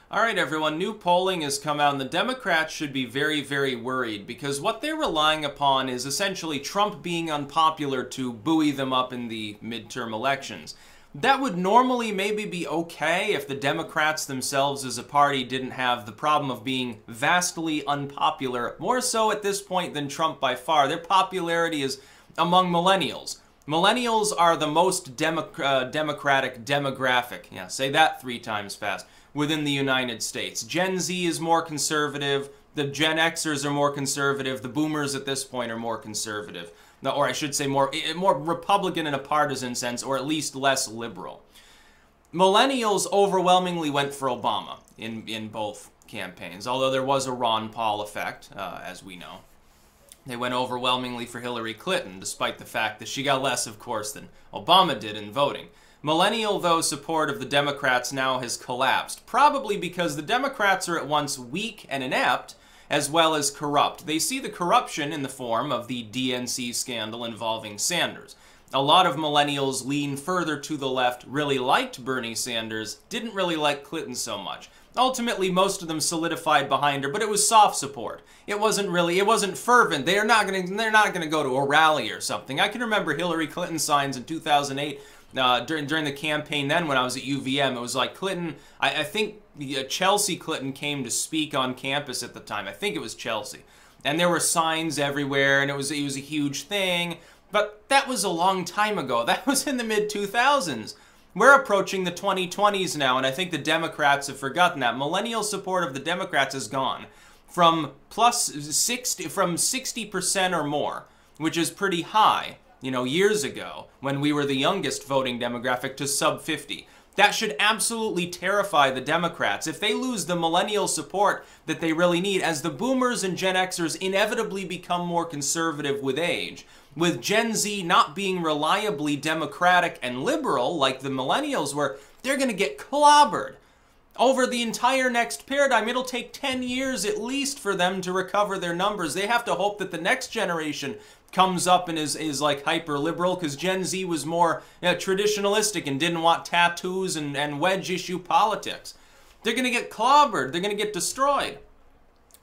All right, everyone, new polling has come out, and the Democrats should be very, very worried because what they're relying upon is essentially Trump being unpopular to buoy them up in the midterm elections. That would normally maybe be okay if the Democrats themselves as a party didn't have the problem of being vastly unpopular, more so at this point than Trump by far. Their popularity is among millennials. Millennials are the most democratic demographic. Yeah, say that 3 times fast. Within the United States. Gen Z is more conservative, the Gen Xers are more conservative, the boomers at this point are more conservative. Or I should say more Republican in a partisan sense, or at least less liberal. Millennials overwhelmingly went for Obama in both campaigns, although there was a Ron Paul effect, as we know. They went overwhelmingly for Hillary Clinton, despite the fact that she got less, of course, than Obama did in voting. Millennial, though, support of the Democrats now has collapsed, probably because the Democrats are at once weak and inept, as well as corrupt. They see the corruption in the form of the DNC scandal involving Sanders. A lot of millennials lean further to the left, really liked Bernie Sanders, didn't really like Clinton so much. Ultimately, most of them solidified behind her, but it was soft support. It wasn't fervent. They're not gonna go to a rally or something. I can remember Hillary Clinton signs in 2008. During the campaign then when I was at UVM, it was like Clinton, I think Chelsea Clinton came to speak on campus at the time. I think it was Chelsea. And there were signs everywhere, and it was a huge thing. But that was a long time ago. That was in the mid-2000s. We're approaching the 2020s now, and I think the Democrats have forgotten that. Millennial support of the Democrats is gone from 60% or more, which is pretty high. You know, years ago, when we were the youngest voting demographic, to sub 50. That should absolutely terrify the Democrats. If they lose the millennial support that they really need, as the boomers and Gen Xers inevitably become more conservative with age, with Gen Z not being reliably democratic and liberal like the millennials were, they're going to get clobbered. Over the entire next paradigm, it'll take 10 years at least for them to recover their numbers. They have to hope that the next generation comes up and is like hyper-liberal, because Gen Z was more traditionalistic and didn't want tattoos and wedge issue politics. They're going to get clobbered. They're going to get destroyed.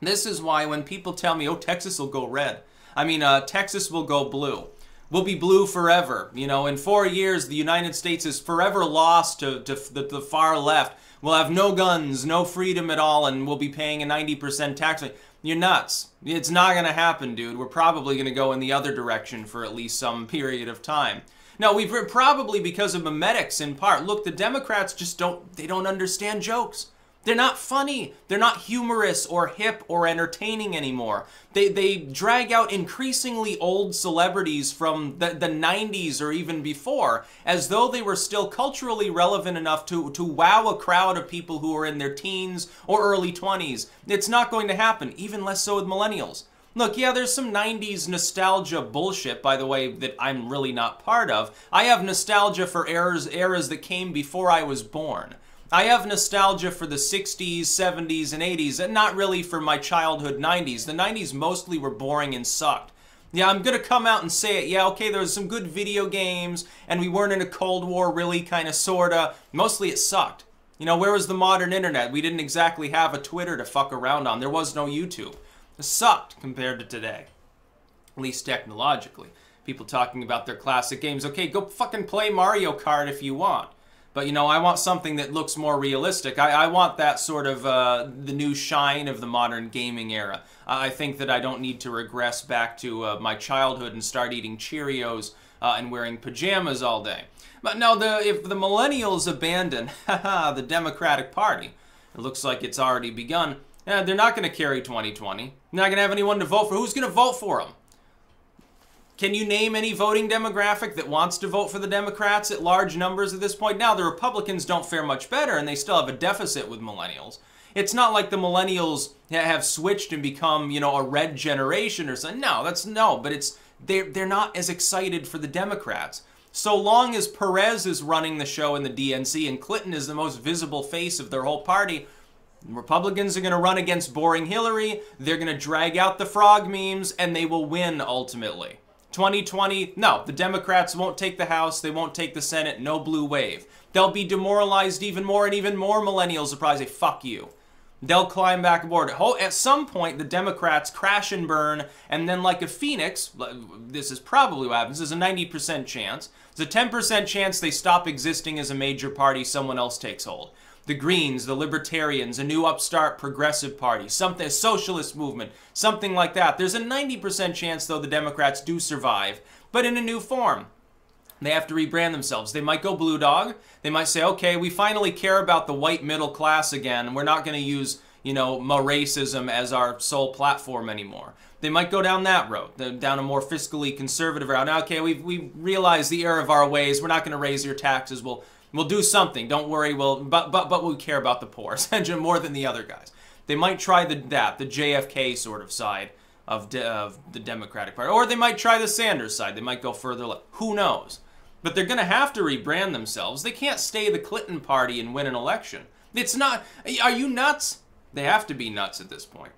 This is why when people tell me, oh, Texas will go red. I mean, Texas will go blue. We'll be blue forever. You know, in 4 years, the United States is forever lost to the far left. We'll have no guns, no freedom at all, and we'll be paying a 90% tax rate. You're nuts. It's not going to happen, dude. We're probably going to go in the other direction for at least some period of time. No, we've probably because of memetics in part. Look, the Democrats just don't understand jokes. They're not funny. They're not humorous or hip or entertaining anymore. They drag out increasingly old celebrities from the 90s or even before as though they were still culturally relevant enough to wow a crowd of people who are in their teens or early 20s. It's not going to happen, even less so with millennials. Look, yeah, there's some 90s nostalgia bullshit, by the way, that I'm really not part of. I have nostalgia for eras that came before I was born. I have nostalgia for the 60s, 70s, and 80s, and not really for my childhood 90s. The 90s mostly were boring and sucked. Yeah, I'm gonna come out and say it. Yeah, okay, there was some good video games, and we weren't in a Cold War, really, kinda, sorta. Mostly it sucked. You know, where was the modern internet? We didn't exactly have a Twitter to fuck around on. There was no YouTube. It sucked compared to today. At least technologically. People talking about their classic games. Okay, go fucking play Mario Kart if you want. But, you know, I want something that looks more realistic. I want that sort of the new shine of the modern gaming era. I think that I don't need to regress back to my childhood and start eating Cheerios and wearing pajamas all day. But no, if the millennials abandon the Democratic Party, it looks like it's already begun, they're not going to carry 2020. They're not going to have anyone to vote for. Who's going to vote for them? Can you name any voting demographic that wants to vote for the Democrats at large numbers at this point? Now, the Republicans don't fare much better, and they still have a deficit with millennials. It's not like the millennials have switched and become, you know, a red generation or something. No, but they're not as excited for the Democrats. So long as Perez is running the show in the DNC and Clinton is the most visible face of their whole party, Republicans are going to run against boring Hillary, they're going to drag out the frog memes, and they will win ultimately. 2020, no, the Democrats won't take the House, they won't take the Senate, no blue wave. They'll be demoralized even more, and even more millennials will probably say, fuck you. They'll climb back aboard. At some point, the Democrats crash and burn, and then like a phoenix, this is probably what happens, there's a 90% chance, there's a 10% chance they stop existing as a major party, someone else takes hold. The Greens, the Libertarians, a new upstart progressive party, something, a socialist movement, something like that. There's a 90% chance, though, the Democrats do survive, but in a new form. They have to rebrand themselves. They might go blue dog. They might say, okay, we finally care about the white middle class again. We're not going to use, racism as our sole platform anymore. They might go down that road, down a more fiscally conservative route. Now, okay, we realize the error of our ways. We're not going to raise your taxes. We'll do something. Don't worry. But we care about the poor, essentially more than the other guys. They might try the JFK sort of side of the Democratic Party, or they might try the Sanders side. They might go further left. Who knows? But they're going to have to rebrand themselves. They can't stay the Clinton party and win an election. It's not. Are you nuts? They have to be nuts at this point.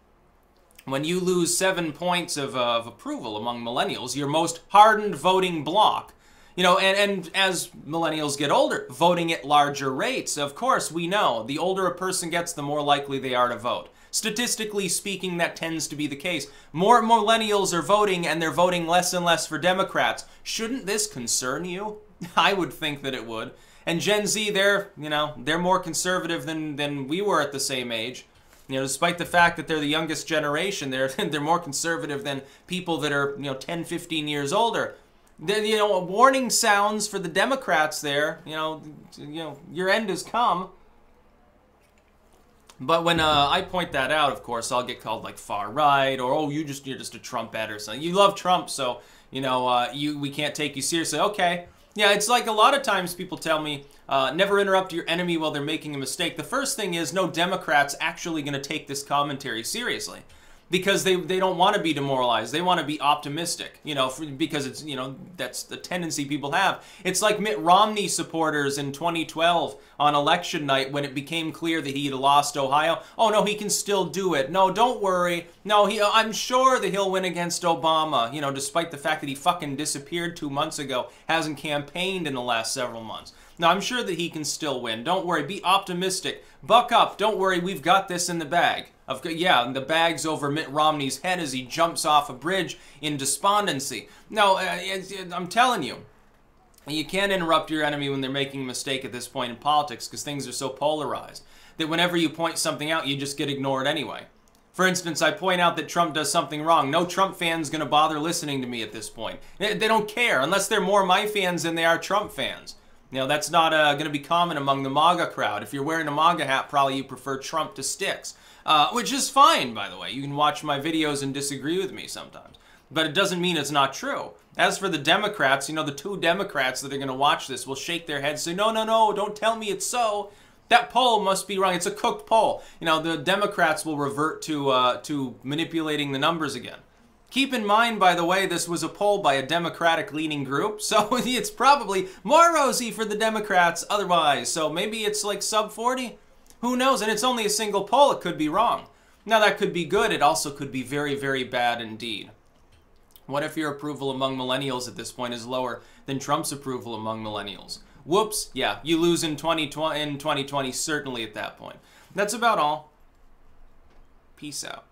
When you lose 7 points of approval among millennials, your most hardened voting bloc. And as millennials get older, voting at larger rates, of course, we know the older a person gets, the more likely they are to vote. Statistically speaking, that tends to be the case. More millennials are voting, and they're voting less and less for Democrats. Shouldn't this concern you? I would think that it would. And Gen Z, they're more conservative than we were at the same age. Despite the fact that they're the youngest generation, they're more conservative than people that are 10, 15 years older. Warning sounds for the Democrats there. Your end has come. But when I point that out, of course, I'll get called like far right, or oh, you're just a Trumpette or something. You love Trump, so we can't take you seriously. Okay, yeah, it's like a lot of times people tell me, never interrupt your enemy while they're making a mistake. The first thing is no Democrat's actually going to take this commentary seriously. Because they don't want to be demoralized. They want to be optimistic, because it's, that's the tendency people have. It's like Mitt Romney supporters in 2012 on election night when it became clear that he had lost Ohio. Oh, no, he can still do it. No, don't worry. No, I'm sure that he'll win against Obama, despite the fact that he fucking disappeared 2 months ago, hasn't campaigned in the last several months. Now, I'm sure that he can still win. Don't worry. Be optimistic. Buck up. Don't worry. We've got this in the bag. And the bag's over Mitt Romney's head as he jumps off a bridge in despondency. No, I'm telling you, you can't interrupt your enemy when they're making a mistake at this point in politics because things are so polarized that whenever you point something out, you just get ignored anyway. For instance, I point out that Trump does something wrong. No Trump fan's going to bother listening to me at this point. They don't care unless they're more my fans than they are Trump fans. That's not going to be common among the MAGA crowd. If you're wearing a MAGA hat, probably you prefer Trump to Sticks. Which is fine, by the way. You can watch my videos and disagree with me sometimes. But it doesn't mean it's not true. As for the Democrats, the 2 Democrats that are going to watch this will shake their heads and say, no, don't tell me it's so. That poll must be wrong. It's a cooked poll. The Democrats will revert to manipulating the numbers again. Keep in mind, by the way, this was a poll by a Democratic-leaning group, so it's probably more rosy for the Democrats otherwise. So maybe it's like sub 40. Who knows? And it's only a single poll. It could be wrong. Now, that could be good. It also could be very, very bad indeed. What if your approval among millennials at this point is lower than Trump's approval among millennials? Whoops. Yeah, you lose in 2020, certainly at that point. That's about all. Peace out.